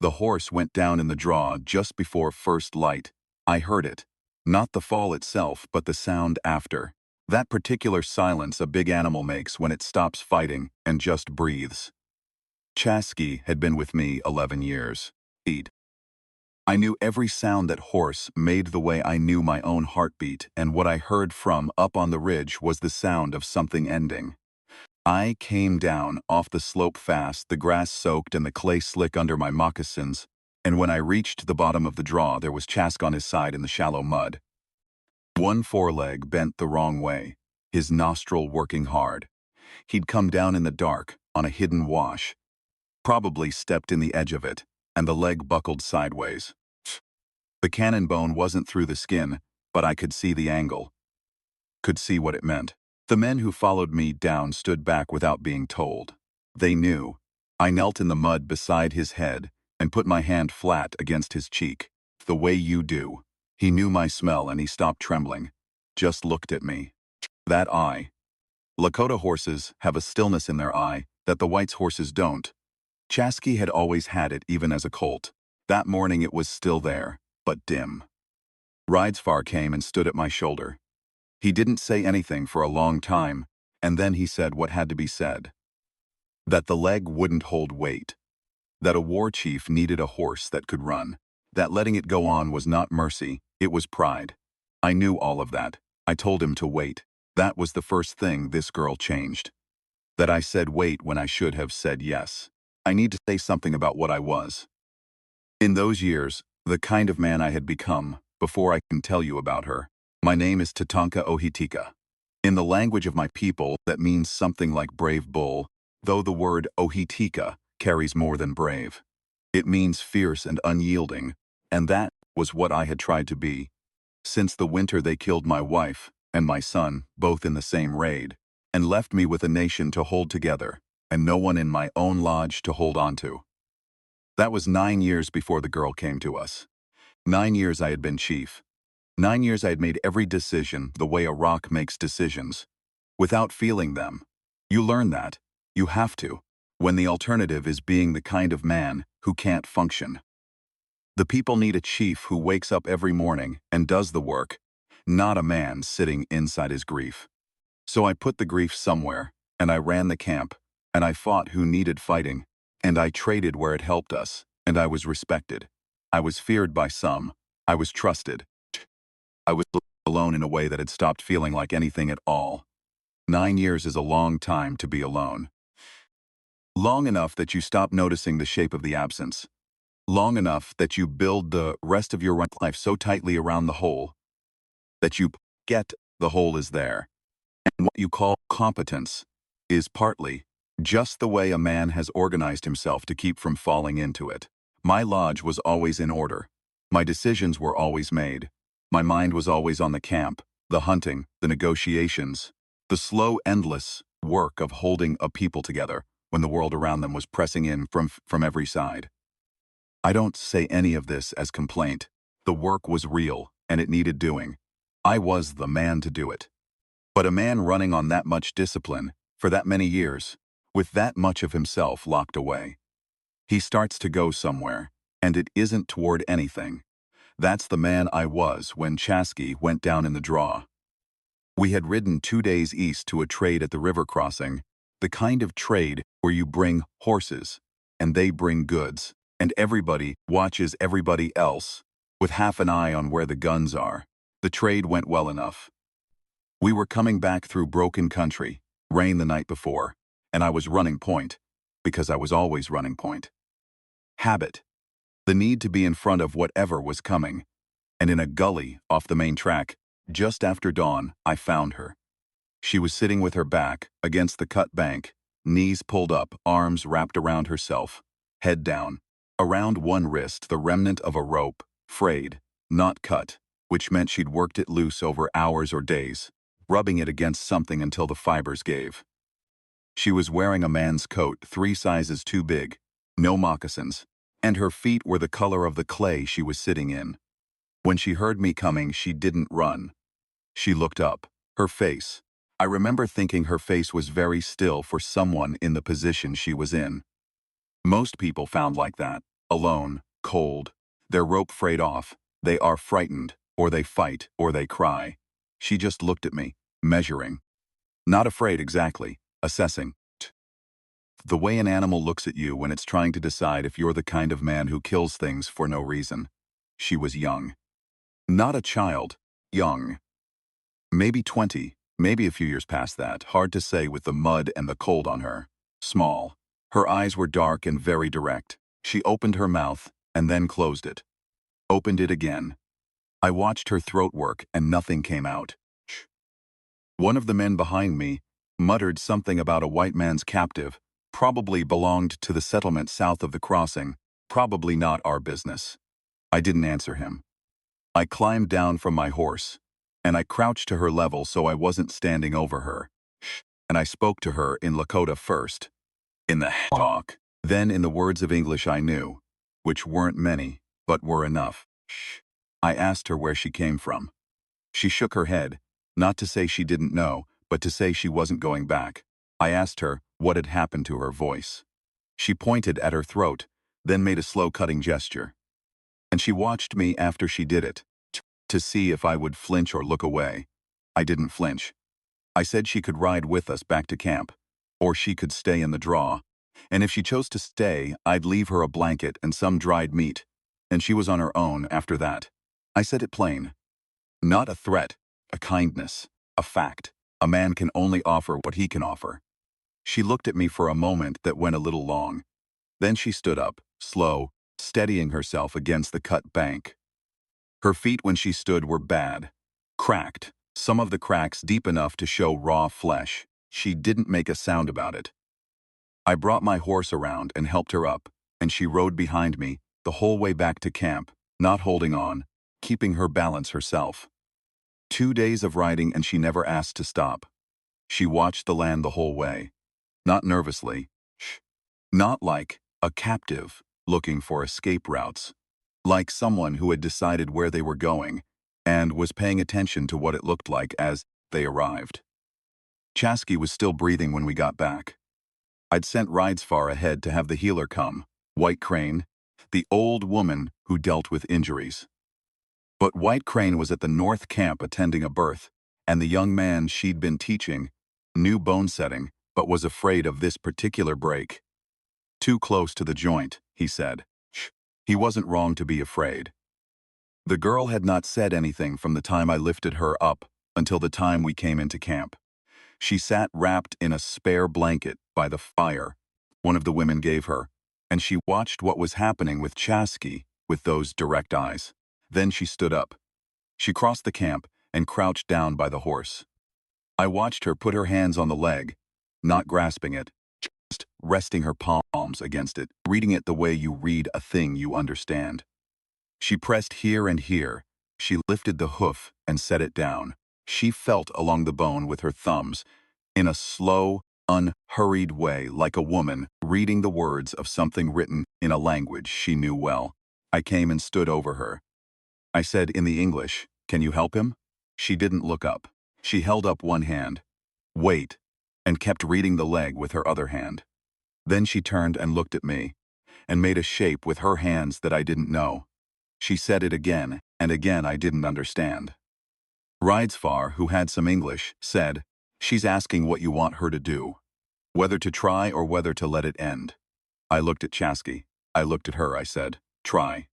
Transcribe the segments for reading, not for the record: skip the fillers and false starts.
The horse went down in the draw just before first light. I heard it. Not the fall itself, but the sound after. That particular silence a big animal makes when it stops fighting and just breathes. Chasky had been with me 11 years. I knew every sound that horse made the way I knew my own heartbeat, and what I heard from up on the ridge was the sound of something ending. I came down off the slope fast, the grass soaked and the clay slick under my moccasins, and when I reached the bottom of the draw there was Chask on his side in the shallow mud. One foreleg bent the wrong way, his nostril working hard. He'd come down in the dark, on a hidden wash. Probably stepped in the edge of it, and the leg buckled sideways. The cannon bone wasn't through the skin, but I could see the angle. Could see what it meant. The men who followed me down stood back without being told. They knew. I knelt in the mud beside his head and put my hand flat against his cheek, the way you do. He knew my smell and he stopped trembling. Just looked at me. That eye. Lakota horses have a stillness in their eye that the whites' horses don't. Chasky had always had it even as a colt. That morning it was still there, but dim. Ridesfar came and stood at my shoulder. He didn't say anything for a long time, and then he said what had to be said. That the leg wouldn't hold weight. That a war chief needed a horse that could run. That letting it go on was not mercy, it was pride. I knew all of that. I told him to wait. That was the first thing this girl changed. That I said wait when I should have said yes. I need to say something about what I was. In those years, the kind of man I had become, before I can tell you about her. My name is Tatanka Ohitika. In the language of my people, that means something like brave bull, though the word Ohitika carries more than brave. It means fierce and unyielding, and that was what I had tried to be. Since the winter they killed my wife and my son, both in the same raid, and left me with a nation to hold together, and no one in my own lodge to hold on to. That was 9 years before the girl came to us. 9 years I had been chief. 9 years I had made every decision the way a rock makes decisions, without feeling them. You learn that. You have to, when the alternative is being the kind of man who can't function. The people need a chief who wakes up every morning and does the work, not a man sitting inside his grief. So I put the grief somewhere, and I ran the camp, and I fought who needed fighting, and I traded where it helped us, and I was respected. I was feared by some. I was trusted. I was alone in a way that had stopped feeling like anything at all. 9 years is a long time to be alone. Long enough that you stop noticing the shape of the absence. Long enough that you build the rest of your life so tightly around the hole that you get the hole is there. And what you call competence is partly just the way a man has organized himself to keep from falling into it. My lodge was always in order. My decisions were always made. My mind was always on the camp, the hunting, the negotiations, the slow, endless work of holding a people together when the world around them was pressing in from every side. I don't say any of this as complaint. The work was real, and it needed doing. I was the man to do it. But a man running on that much discipline, for that many years, with that much of himself locked away, he starts to go somewhere, and it isn't toward anything. That's the man I was when Chasky went down in the draw. We had ridden 2 days east to a trade at the river crossing, the kind of trade where you bring horses, and they bring goods, and everybody watches everybody else, with half an eye on where the guns are. The trade went well enough. We were coming back through broken country, rain the night before, and I was running point, because I was always running point. Habit. The need to be in front of whatever was coming, and in a gully off the main track, just after dawn, I found her. She was sitting with her back against the cut bank, knees pulled up, arms wrapped around herself, head down. Around one wrist, the remnant of a rope, frayed, not cut, which meant she'd worked it loose over hours or days, rubbing it against something until the fibers gave. She was wearing a man's coat 3 sizes too big, no moccasins, and her feet were the color of the clay she was sitting in. When she heard me coming, she didn't run. She looked up. Her face. I remember thinking her face was very still for someone in the position she was in. Most people found like that. alone, cold. Their rope frayed off. They are frightened, or they fight, or they cry. She just looked at me, measuring. Not afraid exactly, assessing. The way an animal looks at you when it's trying to decide if you're the kind of man who kills things for no reason. She was young. Not a child, young. Maybe 20, maybe a few years past that, hard to say with the mud and the cold on her. Small. Her eyes were dark and very direct. She opened her mouth, and then closed it. Opened it again. I watched her throat work, and nothing came out. One of the men behind me muttered something about a white man's captive, probably belonged to the settlement south of the crossing, probably not our business. I didn't answer him. I climbed down from my horse, and I crouched to her level so I wasn't standing over her. And I spoke to her in Lakota first, in the talk, then in the words of English I knew, which weren't many, but were enough. I asked her where she came from. She shook her head, not to say she didn't know, but to say she wasn't going back. I asked her what had happened to her voice. She pointed at her throat, then made a slow cutting gesture. And she watched me after she did it, to see if I would flinch or look away. I didn't flinch. I said she could ride with us back to camp, or she could stay in the draw, and if she chose to stay, I'd leave her a blanket and some dried meat, and she was on her own after that. I said it plain. Not a threat, a kindness, a fact. A man can only offer what he can offer. She looked at me for a moment that went a little long. Then she stood up, slow, steadying herself against the cut bank. Her feet when she stood were bad, cracked, some of the cracks deep enough to show raw flesh. She didn't make a sound about it. I brought my horse around and helped her up, and she rode behind me the whole way back to camp, not holding on, keeping her balance herself. 2 days of riding and she never asked to stop. She watched the land the whole way. Not nervously. Not like a captive looking for escape routes. Like someone who had decided where they were going and was paying attention to what it looked like as they arrived. Chasky was still breathing when we got back. I'd sent rides far ahead to have the healer come, White Crane, the old woman who dealt with injuries. But White Crane was at the North Camp attending a birth, and the young man she'd been teaching knew bone setting, but was afraid of this particular break. Too close to the joint, he said. He wasn't wrong to be afraid. The girl had not said anything from the time I lifted her up until the time we came into camp. She sat wrapped in a spare blanket by the fire one of the women gave her, and she watched what was happening with Chasky with those direct eyes. Then she stood up. She crossed the camp and crouched down by the horse. I watched her put her hands on the leg, not grasping it, just resting her palms against it, reading it the way you read a thing you understand. She pressed here and here. She lifted the hoof and set it down. She felt along the bone with her thumbs, in a slow, unhurried way, like a woman reading the words of something written in a language she knew well. I came and stood over her. I said in the English, "Can you help him?" She didn't look up. She held up one hand. "Wait," and kept reading the leg with her other hand. Then she turned and looked at me, and made a shape with her hands that I didn't know. She said it again, and again I didn't understand. Ridesfar, who had some English, said, "She's asking what you want her to do. Whether to try or whether to let it end." I looked at Chasky. I looked at her, I said, "Try."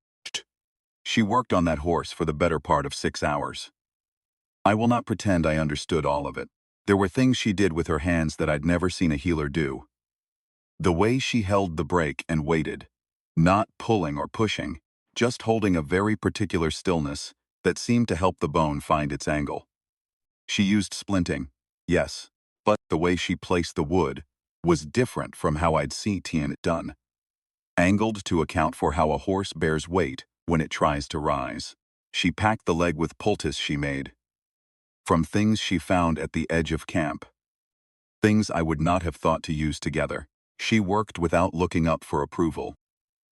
She worked on that horse for the better part of 6 hours. I will not pretend I understood all of it. There were things she did with her hands that I'd never seen a healer do. The way she held the brake and waited, not pulling or pushing, just holding a very particular stillness that seemed to help the bone find its angle. She used splinting, yes, but the way she placed the wood was different from how I'd seen it done. Angled to account for how a horse bears weight when it tries to rise. She packed the leg with poultice she made, from things she found at the edge of camp. Things I would not have thought to use together. She worked without looking up for approval,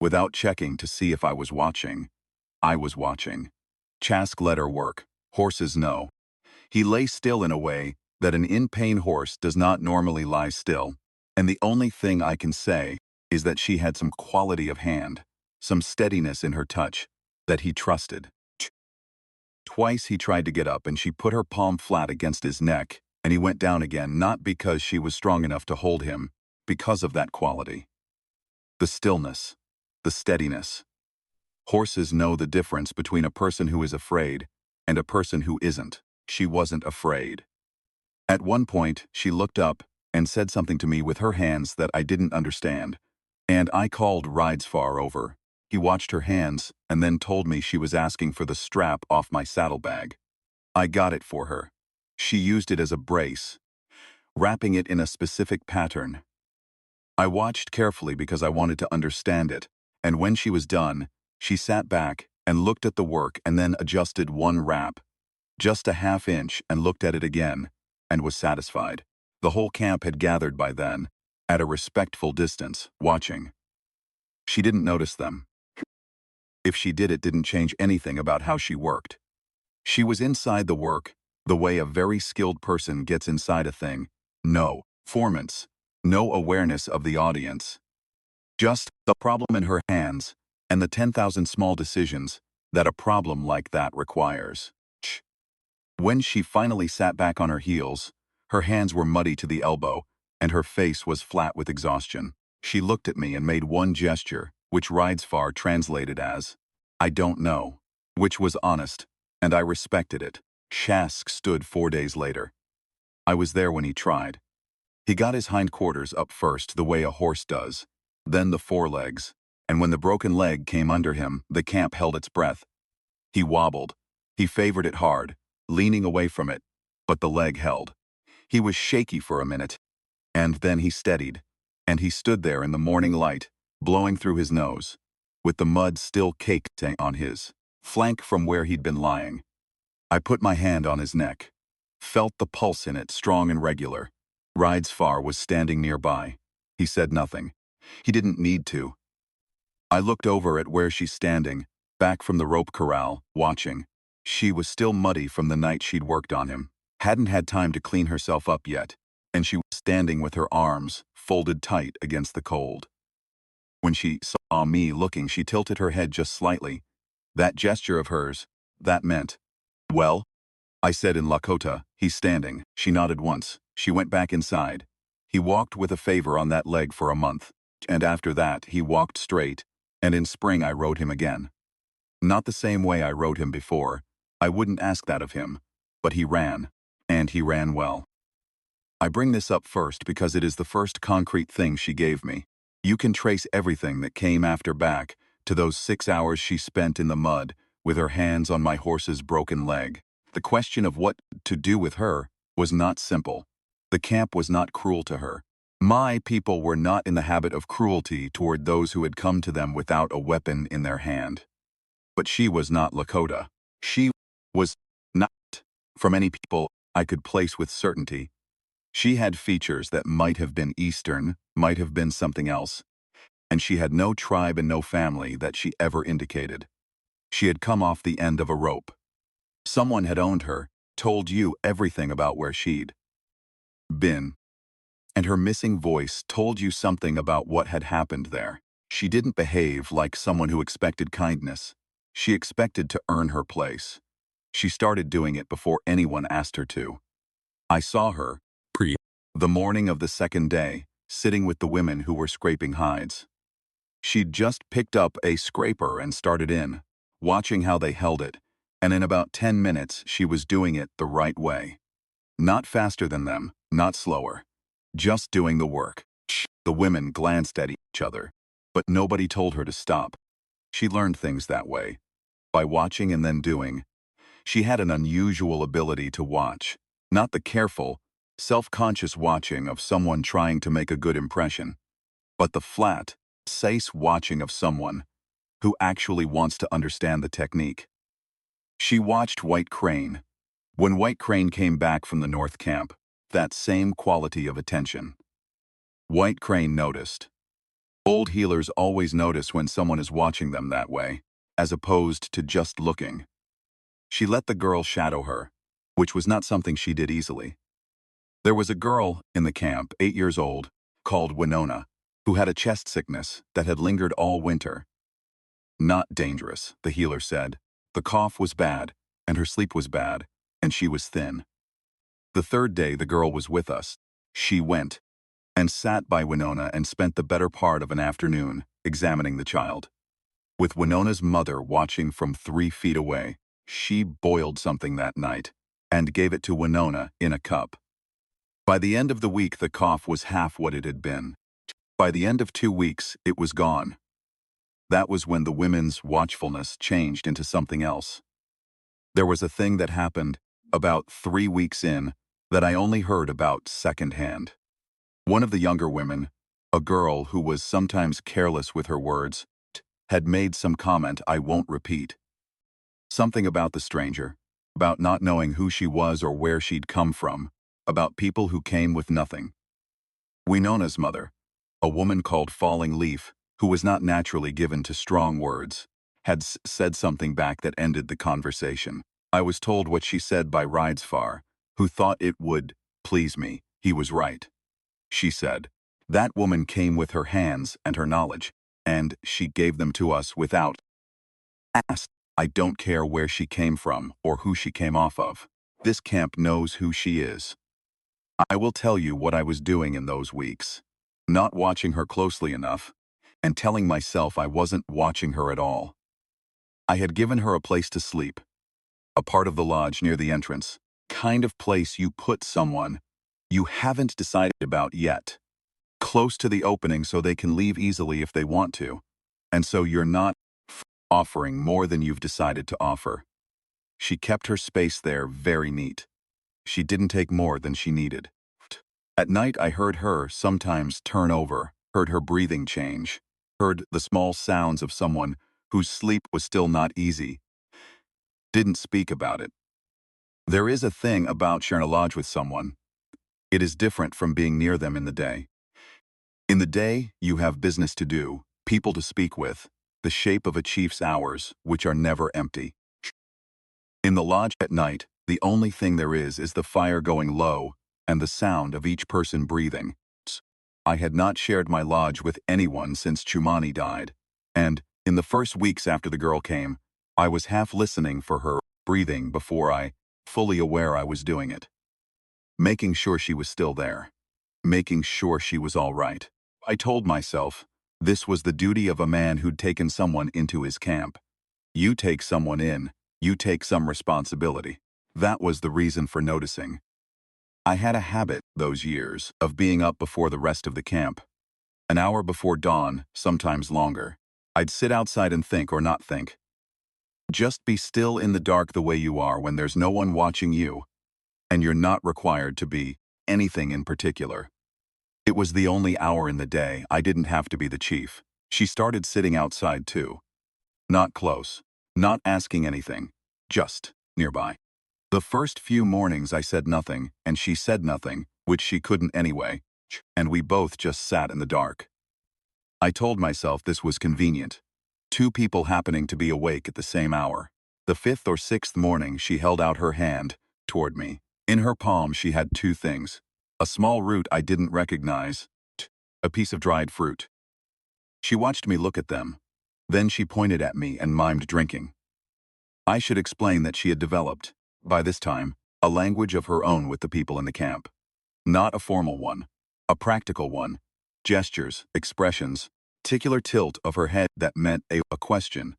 without checking to see if I was watching. I was watching. Chask let her work. Horses know. He lay still in a way that an in-pain horse does not normally lie still, and the only thing I can say is that she had some quality of hand. some steadiness in her touch that he trusted. Twice he tried to get up and she put her palm flat against his neck, and he went down again, not because she was strong enough to hold him, because of that quality. The stillness, the steadiness. Horses know the difference between a person who is afraid and a person who isn't. She wasn't afraid. At one point, she looked up and said something to me with her hands that I didn't understand, and I called Ridesfar over. He watched her hands and then told me she was asking for the strap off my saddlebag. I got it for her. She used it as a brace, wrapping it in a specific pattern. I watched carefully because I wanted to understand it, and when she was done, she sat back and looked at the work and then adjusted one wrap, just a half-inch, and looked at it again, and was satisfied. The whole camp had gathered by then, at a respectful distance, watching. She didn't notice them. If she did, it didn't change anything about how she worked. She was inside the work, the way a very skilled person gets inside a thing. No performance, no awareness of the audience. Just the problem in her hands, and the 10,000 small decisions that a problem like that requires. When she finally sat back on her heels, her hands were muddy to the elbow, and her face was flat with exhaustion. She looked at me and made one gesture, which Ridesfar translated as, "I don't know," which was honest, and I respected it. Shask stood 4 days later. I was there when he tried. He got his hindquarters up first, the way a horse does, then the forelegs, and when the broken leg came under him, the camp held its breath. He wobbled. He favored it hard, leaning away from it, but the leg held. He was shaky for a minute, and then he steadied, and he stood there in the morning light, blowing through his nose, with the mud still caked on his flank from where he'd been lying. I put my hand on his neck, felt the pulse in it, strong and regular. Ridesfar was standing nearby. He said nothing. He didn't need to. I looked over at where she's standing, back from the rope corral, watching. She was still muddy from the night she'd worked on him, hadn't had time to clean herself up yet, and she was standing with her arms folded tight against the cold. When she saw me looking, she tilted her head just slightly. That gesture of hers, that meant, "Well?" I said in Lakota, "He's standing." She nodded once. She went back inside. He walked with a favor on that leg for a month, and after that he walked straight, and in spring I rode him again. Not the same way I rode him before. I wouldn't ask that of him, but he ran, and he ran well. I bring this up first because it is the first concrete thing she gave me. You can trace everything that came after back to those 6 hours she spent in the mud with her hands on my horse's broken leg. The question of what to do with her was not simple. The camp was not cruel to her. My people were not in the habit of cruelty toward those who had come to them without a weapon in their hand. But she was not Lakota. She was not, for many people I could place with certainty. She had features that might have been Eastern, might have been something else, and she had no tribe and no family that she ever indicated. She had come off the end of a rope. Someone had owned her, told you everything about where she'd been, and her missing voice told you something about what had happened there. She didn't behave like someone who expected kindness. She expected to earn her place. She started doing it before anyone asked her to. I saw her, the morning of the second day, sitting with the women who were scraping hides. She'd just picked up a scraper and started in, watching how they held it, and in about 10 minutes she was doing it the right way. Not faster than them, not slower. Just doing the work. The women glanced at each other, but nobody told her to stop. She learned things that way, by watching and then doing. She had an unusual ability to watch, not the careful, self-conscious watching of someone trying to make a good impression, but the flat, safe watching of someone who actually wants to understand the technique. She watched White Crane. When White Crane came back from the North Camp, that same quality of attention. White Crane noticed. Old healers always notice when someone is watching them that way, as opposed to just looking. She let the girl shadow her, which was not something she did easily. There was a girl in the camp, 8 years old, called Winona, who had a chest sickness that had lingered all winter. Not dangerous, the healer said. The cough was bad, and her sleep was bad, and she was thin. The third day the girl was with us. She went and sat by Winona and spent the better part of an afternoon examining the child. With Winona's mother watching from 3 feet away, she boiled something that night and gave it to Winona in a cup. By the end of the week, the cough was half what it had been. By the end of 2 weeks, it was gone. That was when the women's watchfulness changed into something else. There was a thing that happened about 3 weeks in that I only heard about secondhand. One of the younger women, a girl who was sometimes careless with her words, had made some comment I won't repeat. Something about the stranger, about not knowing who she was or where she'd come from, about people who came with nothing. Winona's mother, a woman called Falling Leaf, who was not naturally given to strong words, had said something back that ended the conversation. I was told what she said by Ridesfar, who thought it would please me. He was right. She said, "That woman came with her hands and her knowledge, and she gave them to us without ask. I don't care where she came from or who she came off of. This camp knows who she is." I will tell you what I was doing in those weeks. Not watching her closely enough, and telling myself I wasn't watching her at all. I had given her a place to sleep, a part of the lodge near the entrance, kind of place you put someone you haven't decided about yet, close to the opening so they can leave easily if they want to, and so you're not offering more than you've decided to offer. She kept her space there very neat. She didn't take more than she needed. At night I heard her sometimes turn over, heard her breathing change, heard the small sounds of someone whose sleep was still not easy. Didn't speak about it. There is a thing about sharing a lodge with someone. It is different from being near them in the day. In the day, you have business to do, people to speak with, the shape of a chief's hours, which are never empty. In the lodge at night, the only thing there is the fire going low and the sound of each person breathing. I had not shared my lodge with anyone since Chumani died, and, in the first weeks after the girl came, I was half listening for her breathing before I, fully aware I was doing it. Making sure she was still there. Making sure she was all right. I told myself, this was the duty of a man who'd taken someone into his camp. You take someone in, you take some responsibility. That was the reason for noticing. I had a habit, those years, of being up before the rest of the camp. An hour before dawn, sometimes longer. I'd sit outside and think or not think. Just be still in the dark the way you are when there's no one watching you, and you're not required to be anything in particular. It was the only hour in the day I didn't have to be the chief. She started sitting outside too. Not close, not asking anything, just nearby. The first few mornings I said nothing, and she said nothing, which she couldn't anyway, and we both just sat in the dark. I told myself this was convenient. 2 people happening to be awake at the same hour. The 5th or 6th morning she held out her hand toward me. In her palm she had 2 things. A small root I didn't recognize, a piece of dried fruit. She watched me look at them. Then she pointed at me and mimed drinking. I should explain that she had developed, by this time, a language of her own with the people in the camp. Not a formal one, a practical one. Gestures, expressions, particular tilt of her head that meant a question.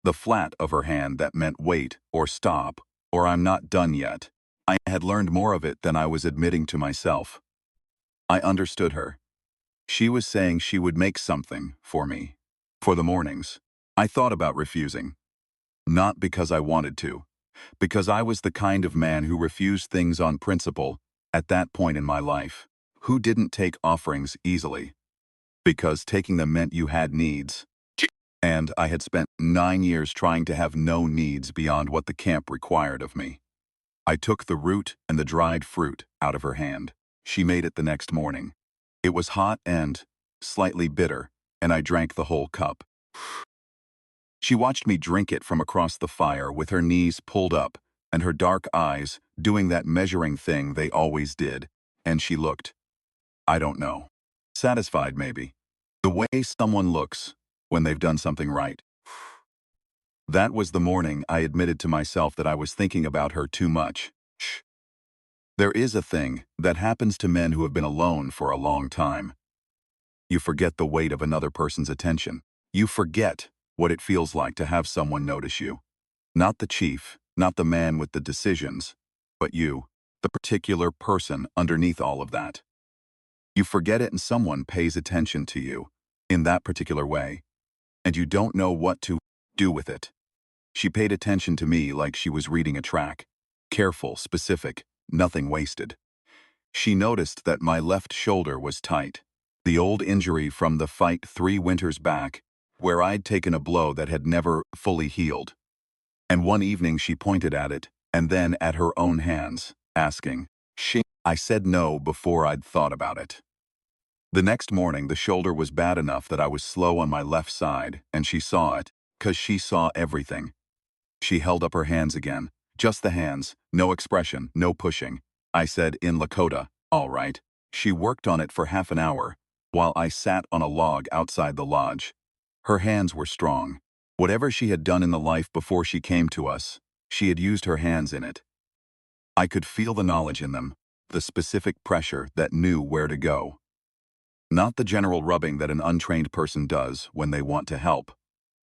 The flat of her hand that meant wait, or stop, or I'm not done yet. I had learned more of it than I was admitting to myself. I understood her. She was saying she would make something for me. For the mornings. I thought about refusing. Not because I wanted to. Because I was the kind of man who refused things on principle at that point in my life. Who didn't take offerings easily. Because taking them meant you had needs. And I had spent 9 years trying to have no needs beyond what the camp required of me. I took the root and the dried fruit out of her hand. She made it the next morning. It was hot and slightly bitter, and I drank the whole cup. She watched me drink it from across the fire with her knees pulled up and her dark eyes doing that measuring thing they always did, and she looked, I don't know, satisfied maybe, the way someone looks when they've done something right. That was the morning I admitted to myself that I was thinking about her too much. Shh. There is a thing that happens to men who have been alone for a long time. You forget the weight of another person's attention. You forget what it feels like to have someone notice you. Not the chief, not the man with the decisions, but you, the particular person underneath all of that. You forget it and someone pays attention to you in that particular way, and you don't know what to do with it. She paid attention to me like she was reading a track. Careful, specific, nothing wasted. She noticed that my left shoulder was tight. The old injury from the fight 3 winters back, where I'd taken a blow that had never fully healed. And one evening she pointed at it, and then at her own hands, asking, I said no before I'd thought about it. The next morning the shoulder was bad enough that I was slow on my left side, and she saw it, 'cause she saw everything. She held up her hands again, just the hands, no expression, no pushing. I said in Lakota, all right. She worked on it for half an hour, while I sat on a log outside the lodge. Her hands were strong. Whatever she had done in the life before she came to us, she had used her hands in it. I could feel the knowledge in them, the specific pressure that knew where to go. Not the general rubbing that an untrained person does when they want to help,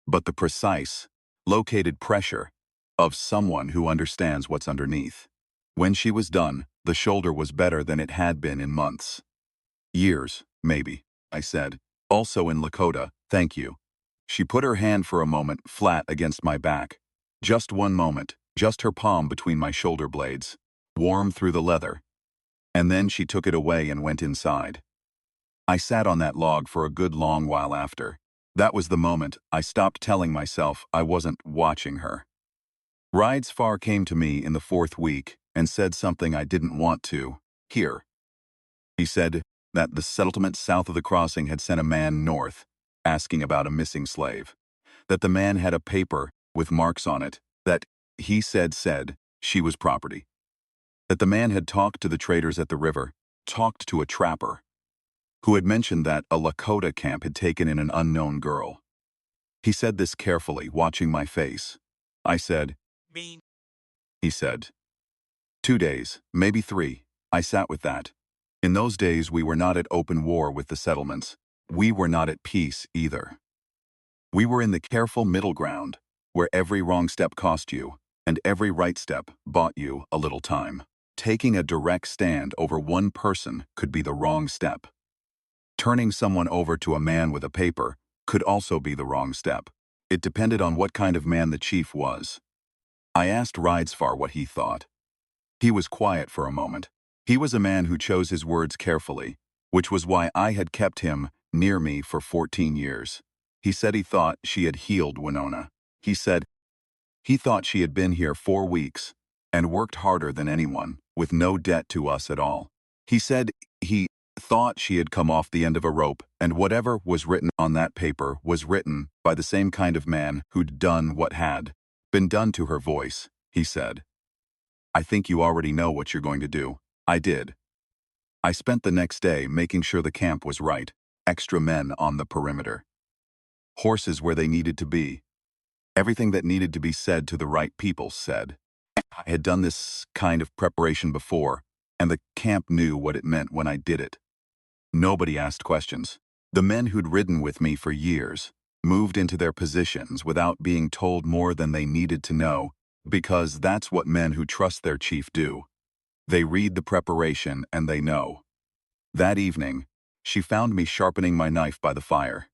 but the precise, located pressure of someone who understands what's underneath. When she was done, the shoulder was better than it had been in months. Years, maybe, I said. Also in Lakota, thank you. She put her hand for a moment flat against my back. Just one moment, just her palm between my shoulder blades, warm through the leather. And then she took it away and went inside. I sat on that log for a good long while after. That was the moment I stopped telling myself I wasn't watching her. Rides Far came to me in the 4th week and said something I didn't want to hear. He said that the settlement south of the crossing had sent a man north, asking about a missing slave. That the man had a paper with marks on it that, he said she was property. That the man had talked to the traders at the river, talked to a trapper, who had mentioned that a Lakota camp had taken in an unknown girl. He said this carefully, watching my face. I said, "Mean." He said, 2 days, maybe 3. I sat with that. In those days we were not at open war with the settlements. We were not at peace either. We were in the careful middle ground, where every wrong step cost you, and every right step bought you a little time. Taking a direct stand over one person could be the wrong step. Turning someone over to a man with a paper could also be the wrong step. It depended on what kind of man the chief was. I asked Ridesfar what he thought. He was quiet for a moment. He was a man who chose his words carefully, which was why I had kept him near me for 14 years. He said he thought she had healed Winona. He said he thought she had been here 4 weeks and worked harder than anyone, with no debt to us at all. He said he thought she had come off the end of a rope, and whatever was written on that paper was written by the same kind of man who'd done what had been done to her voice. He said, I think you already know what you're going to do. I did. I spent the next day making sure the camp was right, extra men on the perimeter, horses where they needed to be. Everything that needed to be said to the right people said. I had done this kind of preparation before, and the camp knew what it meant when I did it. Nobody asked questions. The men who'd ridden with me for years moved into their positions without being told more than they needed to know, because that's what men who trust their chief do. They read the preparation and they know. That evening, she found me sharpening my knife by the fire.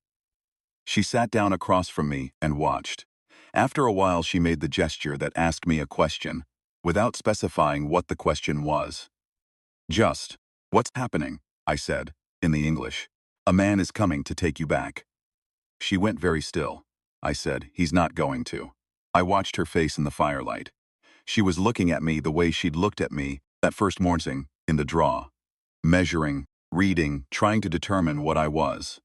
She sat down across from me and watched. After a while she made the gesture that asked me a question, without specifying what the question was. Just, what's happening? I said, in the English. A man is coming to take you back. She went very still. I said, he's not going to. I watched her face in the firelight. She was looking at me the way she'd looked at me that first morning in the draw, measuring, reading, trying to determine what I was.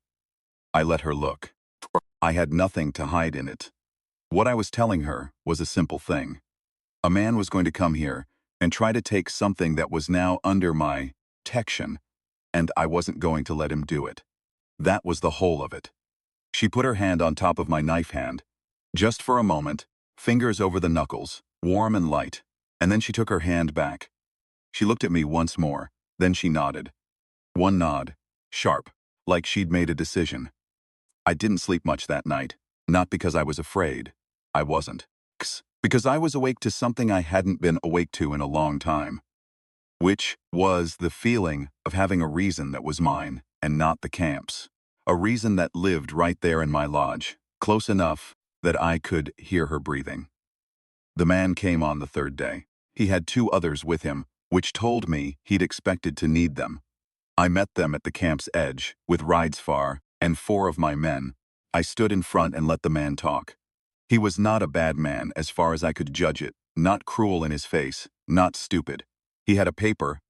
I let her look. I had nothing to hide in it. What I was telling her was a simple thing. A man was going to come here and try to take something that was now under my protection, and I wasn't going to let him do it. That was the whole of it. She put her hand on top of my knife hand. Just for a moment, Fingers over the knuckles, warm and light, and then she took her hand back. She looked at me once more, then she nodded. One nod, sharp, like she'd made a decision. I didn't sleep much that night, not because I was afraid. I wasn't. Because I was awake to something I hadn't been awake to in a long time, which was the feeling of having a reason that was mine and not the camp's. A reason that lived right there in my lodge, close enough that I could hear her breathing. The man came on the third day. He had 2 others with him, which told me he'd expected to need them. I met them at the camp's edge, with Ridesfar and 4 of my men. I stood in front and let the man talk. He was not a bad man as far as I could judge it, not cruel in his face, not stupid. He had a paper,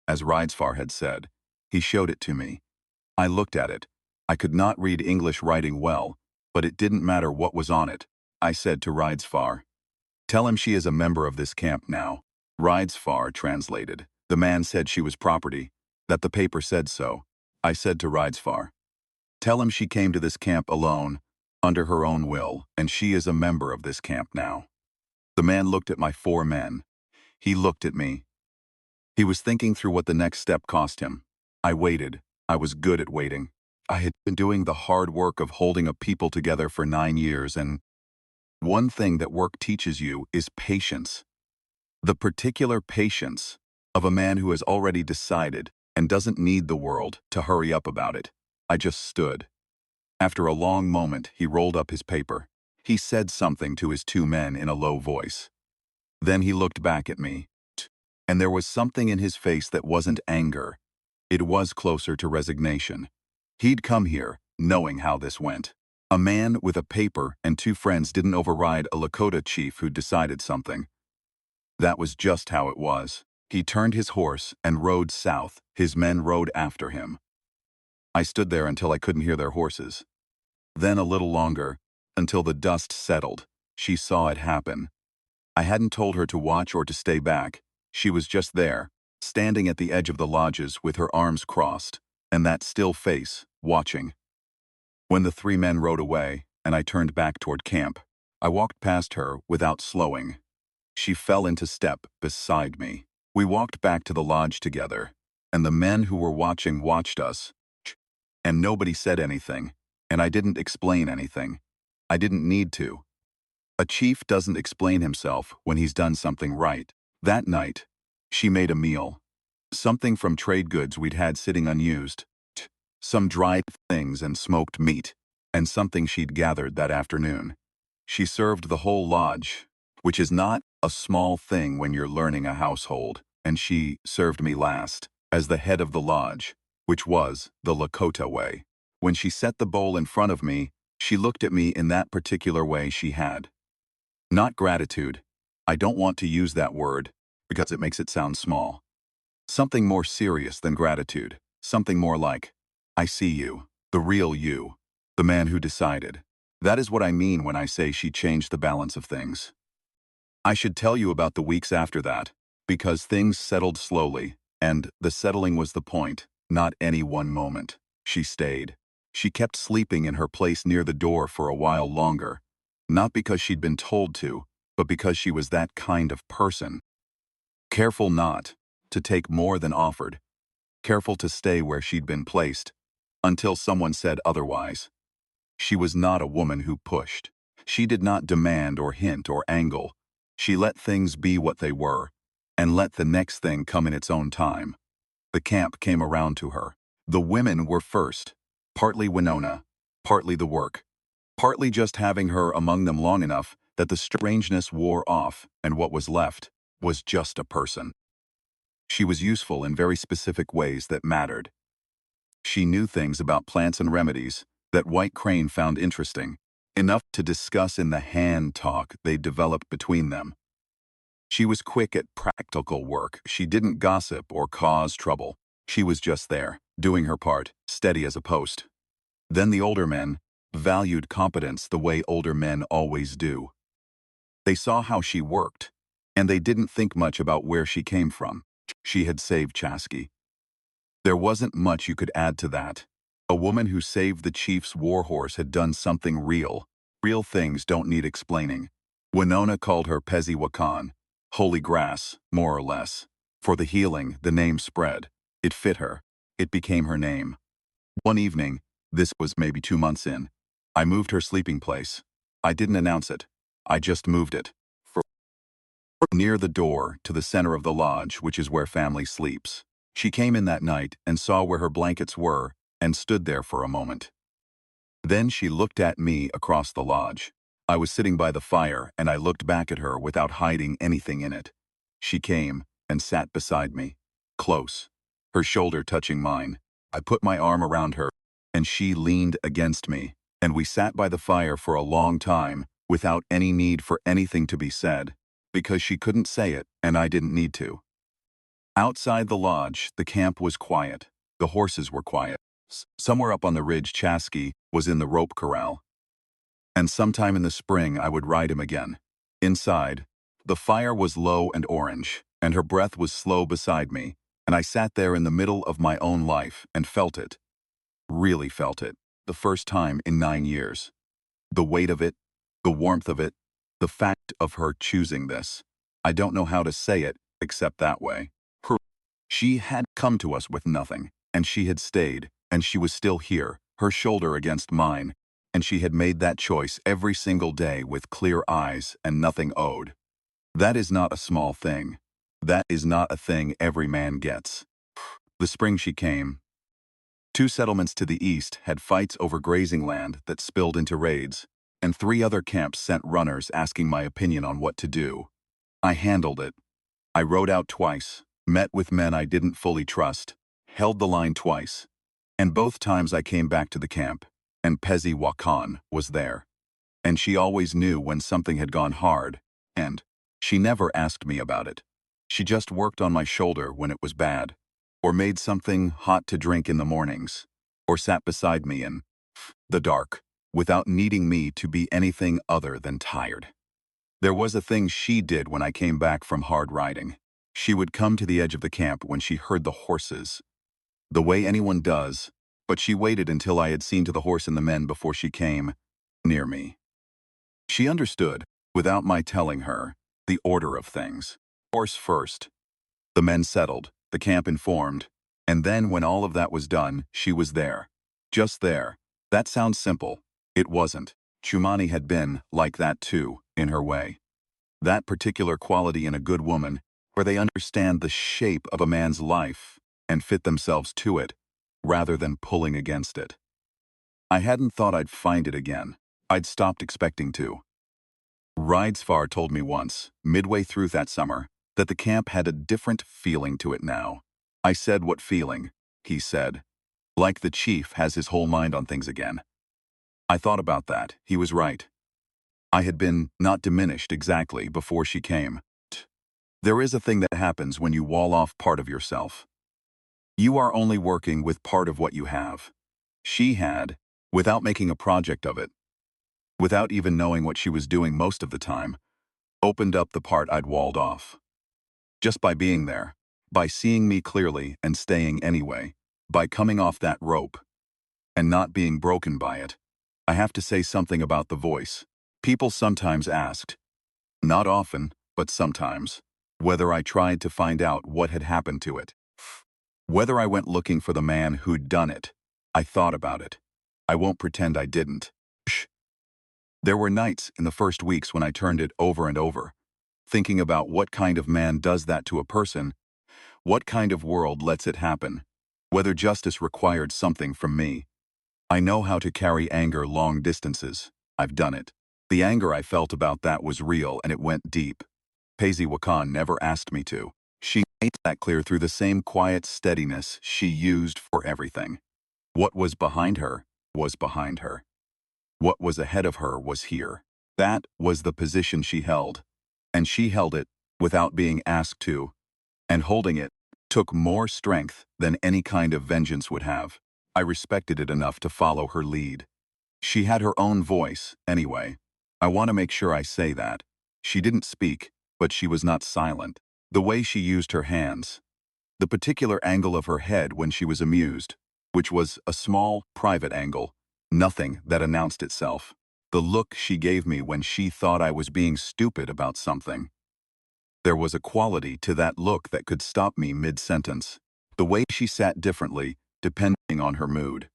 as Ridesfar had said. He showed it to me. I looked at it. I could not read English writing well, but it didn't matter what was on it. I said to Ridesfar, "Tell him she is a member of this camp now." Ridesfar translated. The man said she was property, that the paper said so. I said to Ridesfar, "Tell him she came to this camp alone, under her own will, and she is a member of this camp now." The man looked at my 4 men. He looked at me. He was thinking through what the next step cost him. I waited. I was good at waiting. I had been doing the hard work of holding a people together for 9 years, and one thing that work teaches you is patience. The particular patience of a man who has already decided and doesn't need the world to hurry up about it. I just stood. After a long moment, he rolled up his paper. He said something to his 2 men in a low voice. Then he looked back at me, and there was something in his face that wasn't anger. It was closer to resignation. He'd come here, knowing how this went. A man with a paper and 2 friends didn't override a Lakota chief who decided something. That was just how it was. He turned his horse and rode south. His men rode after him. I stood there until I couldn't hear their horses. Then a little longer, until the dust settled. She saw it happen. I hadn't told her to watch or to stay back. She was just there, standing at the edge of the lodges with her arms crossed, and that still face, watching. When the 3 men rode away, and I turned back toward camp, I walked past her without slowing. She fell into step beside me. We walked back to the lodge together, and the men who were watching watched us. And nobody said anything, and I didn't explain anything. I didn't need to. A chief doesn't explain himself when he's done something right. That night, she made a meal. Something from trade goods we'd had sitting unused. Some dried things and smoked meat, and something she'd gathered that afternoon. She served the whole lodge, which is not a small thing when you're learning a household, and she served me last, as the head of the lodge, which was the Lakota way. When she set the bowl in front of me, she looked at me in that particular way she had. Not gratitude. I don't want to use that word, because it makes it sound small. Something more serious than gratitude. Something more like, "I see you, the real you, the man who decided." That is what I mean when I say she changed the balance of things. I should tell you about the weeks after that, because things settled slowly, and the settling was the point, not any one moment. She stayed. She kept sleeping in her place near the door for a while longer, not because she'd been told to, but because she was that kind of person. Careful not to take more than offered, careful to stay where she'd been placed, until someone said otherwise. She was not a woman who pushed. She did not demand or hint or angle. She let things be what they were, and let the next thing come in its own time. The camp came around to her. The women were first, partly Winona, partly the work, partly just having her among them long enough that the strangeness wore off, and what was left was just a person. She was useful in very specific ways that mattered. She knew things about plants and remedies that White Crane found interesting, enough to discuss in the hand talk they developed between them. She was quick at practical work. She didn't gossip or cause trouble. She was just there, doing her part, steady as a post. Then the older men valued competence the way older men always do. They saw how she worked, and they didn't think much about where she came from. She had saved Chasky. There wasn't much you could add to that. A woman who saved the chief's warhorse had done something real. Real things don't need explaining. Winona called her Peziwakan, holy grass, more or less. For the healing, the name spread. It fit her. It became her name. One evening, this was maybe 2 months in, I moved her sleeping place. I didn't announce it. I just moved it. From near the door to the center of the lodge, which is where family sleeps. She came in that night and saw where her blankets were and stood there for a moment. Then she looked at me across the lodge. I was sitting by the fire and I looked back at her without hiding anything in it. She came and sat beside me, close, her shoulder touching mine. I put my arm around her and she leaned against me, and we sat by the fire for a long time without any need for anything to be said, because she couldn't say it and I didn't need to. Outside the lodge, the camp was quiet. The horses were quiet. Somewhere up on the ridge, Chasky was in the rope corral. And sometime in the spring, I would ride him again. Inside, the fire was low and orange, and her breath was slow beside me, and I sat there in the middle of my own life and felt it. Really felt it. The first time in 9 years. The weight of it, the warmth of it, the fact of her choosing this. I don't know how to say it except that way. She had come to us with nothing, and she had stayed, and she was still here, her shoulder against mine, and she had made that choice every single day with clear eyes and nothing owed. That is not a small thing. That is not a thing every man gets. The spring she came. 2 settlements to the east had fights over grazing land that spilled into raids, and 3 other camps sent runners asking my opinion on what to do. I handled it. I rode out twice, met with men I didn't fully trust, held the line twice, and both times I came back to the camp, and Peziwakan was there. And she always knew when something had gone hard, and she never asked me about it. She just worked on my shoulder when it was bad, or made something hot to drink in the mornings, or sat beside me in the dark, without needing me to be anything other than tired. There was a thing she did when I came back from hard riding. She would come to the edge of the camp when she heard the horses, the way anyone does, but she waited until I had seen to the horse and the men before she came near me. She understood, without my telling her, the order of things. Horse first. The men settled, the camp informed, and then when all of that was done, she was there. Just there. That sounds simple. It wasn't. Chumani had been like that too, in her way. That particular quality in a good woman, where they understand the shape of a man's life and fit themselves to it, rather than pulling against it. I hadn't thought I'd find it again. I'd stopped expecting to. Ridesfar told me once, midway through that summer, that the camp had a different feeling to it now. I said, "What feeling?" He said, "Like the chief has his whole mind on things again." I thought about that. He was right. I had been not diminished exactly before she came. There is a thing that happens when you wall off part of yourself. You are only working with part of what you have. She had, without making a project of it, without even knowing what she was doing most of the time, opened up the part I'd walled off. Just by being there, by seeing me clearly and staying anyway, by coming off that rope, and not being broken by it. I have to say something about the voice. People sometimes asked, not often, but sometimes, whether I tried to find out what had happened to it. Whether I went looking for the man who'd done it. I thought about it. I won't pretend I didn't. Shh. There were nights in the first weeks when I turned it over and over, thinking about what kind of man does that to a person, what kind of world lets it happen, whether justice required something from me. I know how to carry anger long distances. I've done it. The anger I felt about that was real and it went deep. Peziwakan never asked me to. She made that clear through the same quiet steadiness she used for everything. What was behind her was behind her. What was ahead of her was here. That was the position she held. And she held it without being asked to. And holding it took more strength than any kind of vengeance would have. I respected it enough to follow her lead. She had her own voice, anyway. I want to make sure I say that. She didn't speak, but she was not silent. The way she used her hands. The particular angle of her head when she was amused, which was a small, private angle, nothing that announced itself. The look she gave me when she thought I was being stupid about something. There was a quality to that look that could stop me mid-sentence. The way she sat differently, depending on her mood.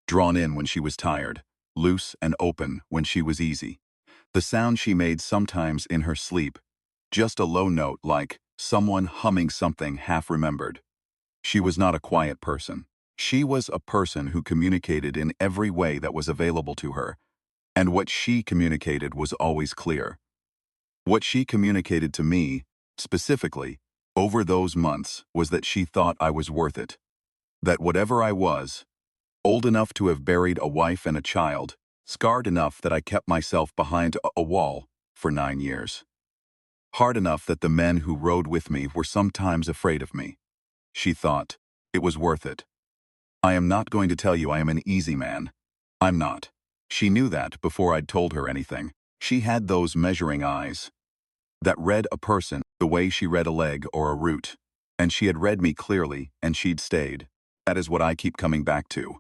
Drawn in when she was tired, loose and open when she was easy. The sound she made sometimes in her sleep, just a low note like someone humming something half-remembered. She was not a quiet person. She was a person who communicated in every way that was available to her, and what she communicated was always clear. What she communicated to me, specifically, over those months, was that she thought I was worth it. That whatever I was, old enough to have buried a wife and a child, scarred enough that I kept myself behind a wall for 9 years. Hard enough that the men who rode with me were sometimes afraid of me. She thought it was worth it. I am not going to tell you I am an easy man. I'm not. She knew that before I'd told her anything. She had those measuring eyes that read a person the way she read a leg or a root. And she had read me clearly, and she'd stayed. That is what I keep coming back to.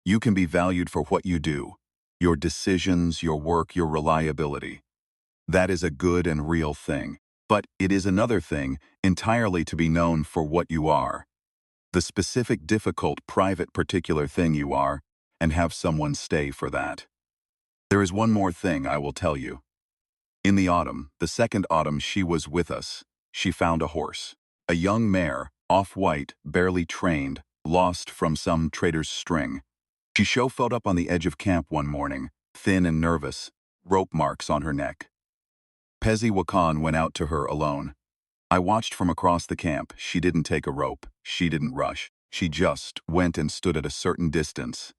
You can be valued for what you do, your decisions, your work, your reliability. That is a good and real thing. But it is another thing entirely to be known for what you are, the specific, difficult, private, particular thing you are, and have someone stay for that. There is one more thing I will tell you. In the autumn, the second autumn she was with us, she found a horse. A young mare, off-white, barely trained, lost from some trader's string. She chauffeured up on the edge of camp one morning, thin and nervous, rope marks on her neck. Pezi Wakan went out to her alone. I watched from across the camp. She didn't take a rope. She didn't rush. She just went and stood at a certain distance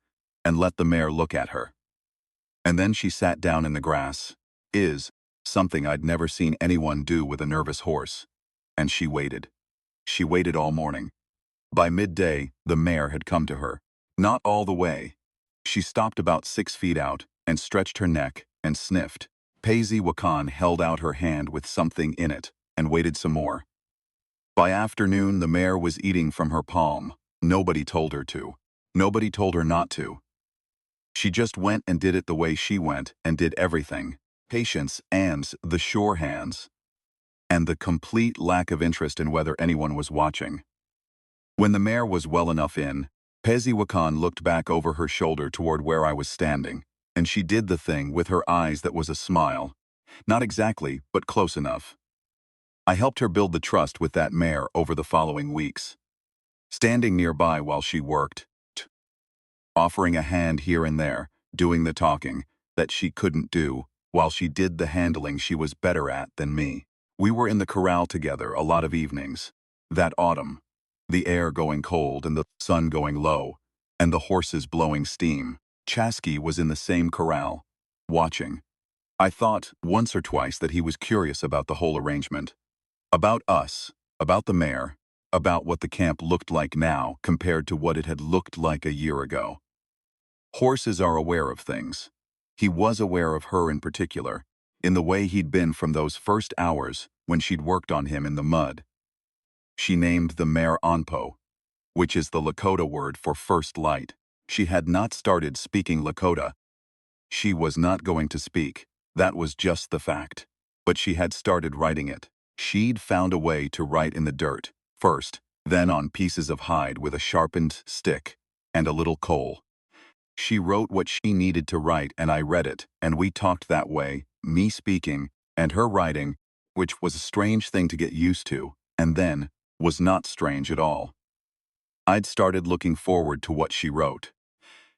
and let the mare look at her. And then she sat down in the grass. Something I'd never seen anyone do with a nervous horse. And she waited. She waited all morning. By midday, the mare had come to her. Not all the way. She stopped about 6 feet out and stretched her neck and sniffed. Pezi Wakan held out her hand with something in it and waited some more. By afternoon, the mare was eating from her palm. Nobody told her to. Nobody told her not to. She just went and did it the way she went and did everything. Patience and the sure hands. And the complete lack of interest in whether anyone was watching. When the mare was well enough in, Pezi Wakan looked back over her shoulder toward where I was standing, and she did the thing with her eyes that was a smile. Not exactly, but close enough. I helped her build the trust with that mare over the following weeks. Standing nearby while she worked, offering a hand here and there, doing the talking that she couldn't do, while she did the handling she was better at than me. We were in the corral together a lot of evenings. That autumn, the air going cold and the sun going low, and the horses blowing steam. Chasky was in the same corral, watching. I thought once or twice that he was curious about the whole arrangement. About us, about the mare, about what the camp looked like now compared to what it had looked like a year ago. Horses are aware of things. He was aware of her in particular, in the way he'd been from those first hours when she'd worked on him in the mud. She named the mare Anpo, which is the Lakota word for first light. She had not started speaking Lakota. She was not going to speak. That was just the fact. But she had started writing it. She'd found a way to write in the dirt, first, then on pieces of hide with a sharpened stick and a little coal. She wrote what she needed to write, and I read it, and we talked that way, me speaking and her writing, which was a strange thing to get used to, and then was not strange at all. I'd started looking forward to what she wrote.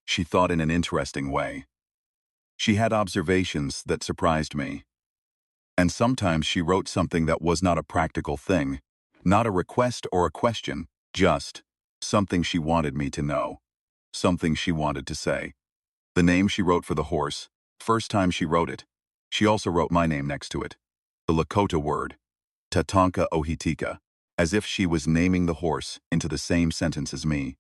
She thought in an interesting way. She had observations that surprised me. And sometimes she wrote something that was not a practical thing, not a request or a question, just something she wanted me to know, something she wanted to say. The name she wrote for the horse, first time she wrote it, she also wrote my name next to it. The Lakota word, Tatanka Ohitika, as if she was naming the horse into the same sentence as me.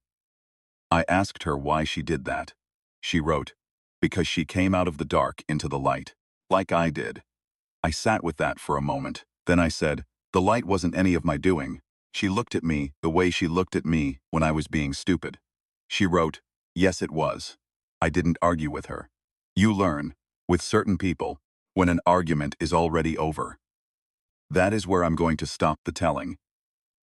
I asked her why she did that. She wrote, because she came out of the dark into the light, like I did. I sat with that for a moment. Then I said, the light wasn't any of my doing. She looked at me the way she looked at me when I was being stupid. She wrote, yes, it was. I didn't argue with her. You learn. With certain people, when an argument is already over. That is where I'm going to stop the telling.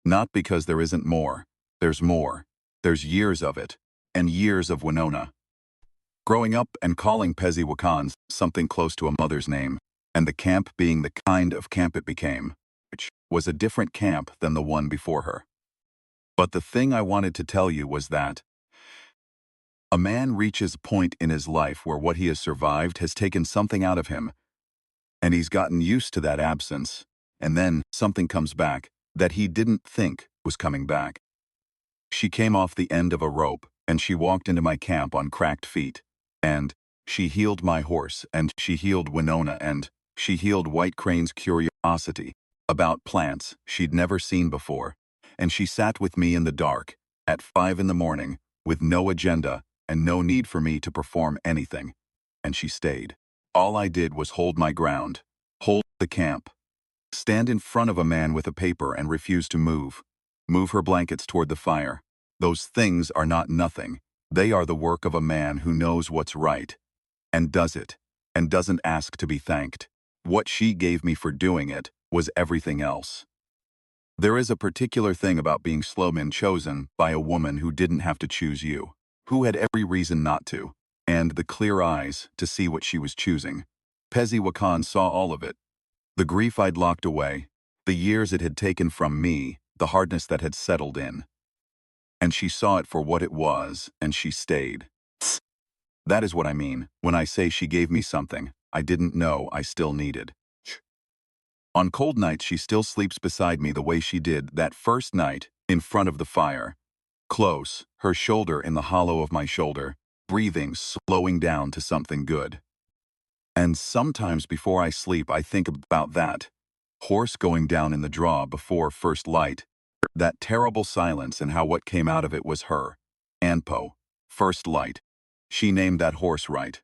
Not because there isn't more. There's more. There's years of it. And years of Winona. Growing up and calling Peziwakans something close to a mother's name, and the camp being the kind of camp it became, which was a different camp than the one before her. But the thing I wanted to tell you was that a man reaches a point in his life where what he has survived has taken something out of him, and he's gotten used to that absence, and then something comes back that he didn't think was coming back. She came off the end of a rope, and she walked into my camp on cracked feet, and she healed my horse, and she healed Winona, and she healed White Crane's curiosity about plants she'd never seen before, and she sat with me in the dark, at 5 in the morning, with no agenda and no need for me to perform anything, and she stayed. All I did was hold my ground, hold the camp, stand in front of a man with a paper and refuse to move her blankets toward the fire. Those things are not nothing. They are the work of a man who knows what's right, and does it, and doesn't ask to be thanked. What she gave me for doing it was everything else. There is a particular thing about being Sloman chosen by a woman who didn't have to choose you, who had every reason not to, and the clear eyes to see what she was choosing. Peziwakan saw all of it. The grief I'd locked away, the years it had taken from me, the hardness that had settled in. And she saw it for what it was, and she stayed. That is what I mean when I say she gave me something I didn't know I still needed. On cold nights, she still sleeps beside me the way she did that first night in front of the fire. Close, her shoulder in the hollow of my shoulder, breathing, slowing down to something good. And sometimes before I sleep, I think about that horse going down in the draw before first light, that terrible silence, and how what came out of it was her. Anpo, first light. She named that horse right.